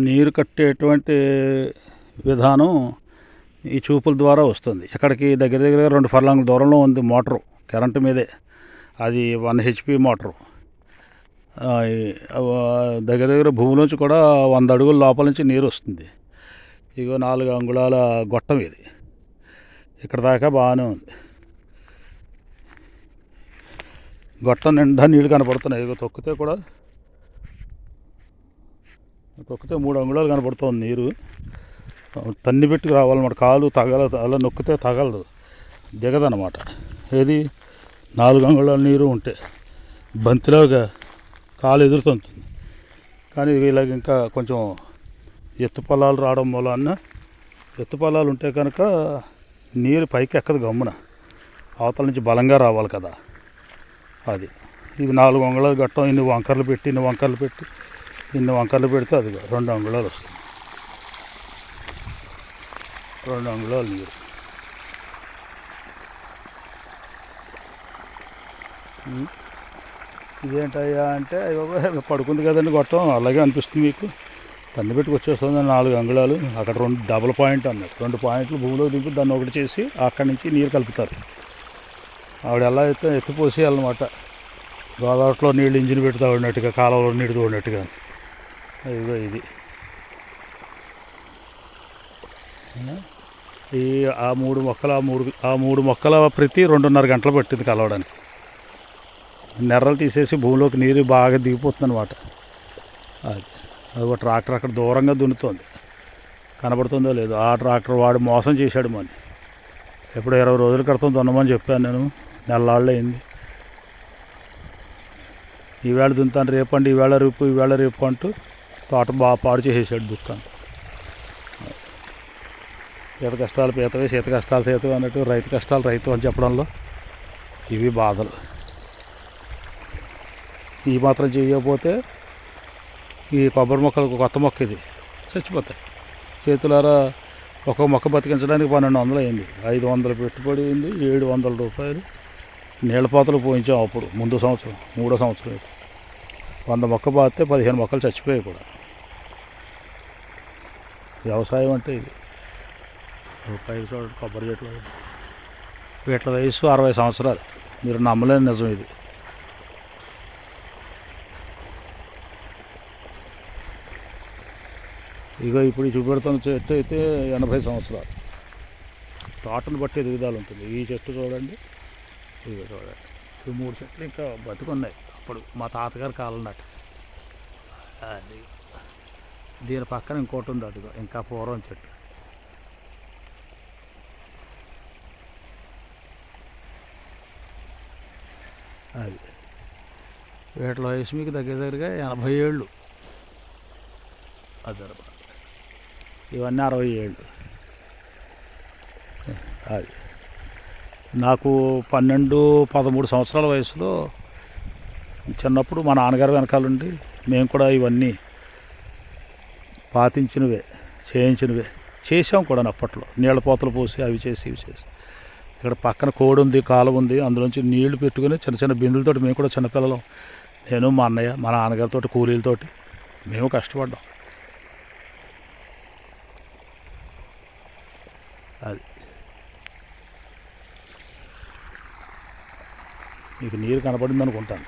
నీరు కట్టేటువంటి విధానం ఈ చూపుల ద్వారా వస్తుంది. ఎక్కడికి దగ్గర దగ్గర 2 ఫర్లాంగుల దూరంలో ఉంది మోటరు, కరెంటు మీదే. అది 1 HP మోటరు. దగ్గర దగ్గర భూమిలోంచి కూడా 100 అడుగుల లోపల నుంచి నీరు వస్తుంది. ఇగో 4 అంగుళాల గొట్టం ఇది. ఇక్కడ దాకా బాగానే ఉంది. గొట్టం నిండా నీళ్ళు కనపడుతున్నాయి. ఇగో తొక్కితే 3 అంగుళాలు కనపడుతుంది నీరు. తన్ని పెట్టుకు రావాలన్నమాట. కాలు అలా నొక్కితే తగలదు, దిగదనమాట. ఏది 4 అంగుళాల నీరు ఉంటే బంతిలాగా కాలు ఎదురుతుంది. కానీ వీళ్ళకి ఇంకా కొంచెం ఎత్తు పొలాలు రావడం మూలాన, ఎత్తు పొలాలు ఉంటే కనుక నీరు పైకి ఎక్కదు, గమ్మున అవతల నుంచి బలంగా రావాలి కదా. అది ఇది 4 అంగుళాలు గట్టం. ఇన్ని వంకర్లు పెడితే అది 2 అంగుళాలు వస్తుంది. 2 అంగుళాలు నీరు. ఇదేంటయ్యా అంటే పడుకుంది కదండి గొట్టం, అలాగే అనిపిస్తుంది మీకు. తన్ని పెట్టుకు వచ్చేస్తుంది 4 అంగుళాలు. అక్కడ 2 డబుల్ పాయింట్ అన్నారు. 2 పాయింట్లు భూమిలో దింపి దాన్ని ఒకటి చేసి అక్కడి నుంచి నీరు కలుపుతారు. ఆవిడ ఎలా అయితే ఎత్తిపోసి అన్నమాట. గోదావరిలో నీళ్ళు ఇంజిన్ పెడుతూ ఉన్నట్టుగా, కాలువలో నీళ్ళు తోడినట్టుగా. ఇదిగో ఇది ఆ 3 మొక్కల ప్రతి 2.5 గంటలు పట్టింది కలవడానికి. నెర్రలు తీసేసి భూమిలోకి నీరు బాగా దిగిపోతుంది అనమాట. అది ఒక ట్రాక్టర్ అక్కడ దూరంగా దున్నుతోంది, కనబడుతుందో లేదో. ఆ ట్రాక్టర్ వాడు మోసం చేశాడు మని. ఎప్పుడు 20 రోజుల క్రితం దున్నమని చెప్పాను నేను. నెలలాళ్ళు అయింది. ఈవేళ దున్నుతాను, రేపండి, ఈవేళ రేపు అంటూ తోట బాగా పాడు చేసేసాడు దుక్కాను. పీత కష్టాలు పీతవే, శీత కష్టాలు శీతవే అన్నట్టు రైతు కష్టాలు రైతు అని చెప్పడంలో ఇవి బాధలు. ఈ మాత్రం చేయకపోతే ఈ కొబ్బరి మొక్కలకు కొత్త మొక్క ఇది చచ్చిపోతాయి. చేతులారా ఒక మొక్క బతికించడానికి 1200 అయింది. 500 పెట్టుబడి అయింది. 700 రూపాయలు నీళ్ళపోతలు పోయించాం అప్పుడు, ముందు సంవత్సరం, 3వ సంవత్సరం. 100 మొక్క బాస్తే 15 మొక్కలు చచ్చిపోయాయి కూడా. వ్యవసాయం అంటే ఇది. పైకి చూడండి కొబ్బరి చెట్లు. వీట్ల వయసు 60 సంవత్సరాలు. మీరు నమ్మలేని నిజం ఇది. ఇగో ఇప్పుడు చూపెడుతున్న చెట్టు అయితే 80 సంవత్సరాలు. తోటను బట్టి ఎదుగుదల ఉంటుంది. ఈ చెట్టు చూడండి, ఇవి చూడండి. ఈ 3 చెట్లు ఇంకా బతుకున్నాయి. అప్పుడు మా తాతగారి కాలం నాటి. అది దీని పక్కన ఇంకోటి ఉంది, అదిగో ఇంకా పూర్వం చెట్టు. అది వీటిలో వయసు మీకు దగ్గరగా 80 ఏళ్ళు. అదనమాట. ఇవన్నీ 60 ఏళ్ళు. అది నాకు 12-13 సంవత్సరాల వయసులో చిన్నప్పుడు మా నాన్నగారు వెనకాలండి మేము కూడా ఇవన్నీ పాతించినవే, చేయించినవే చేసాం కూడా. అప్పట్లో నీళ్ళ పోతలు పోసి అవి చేసి ఇవి చేసి. ఇక్కడ పక్కన కోడి ఉంది, కాలువ ఉంది. అందులోంచి నీళ్లు పెట్టుకుని చిన్న చిన్న బిందులతోటి మేము కూడా చిన్నపిల్లలం, నేను మా అన్నయ్య మా నాన్నగారితో కూలీలతోటి మేము కష్టపడ్డాం. అది మీకు నీరు కనపడింది అనుకుంటాను.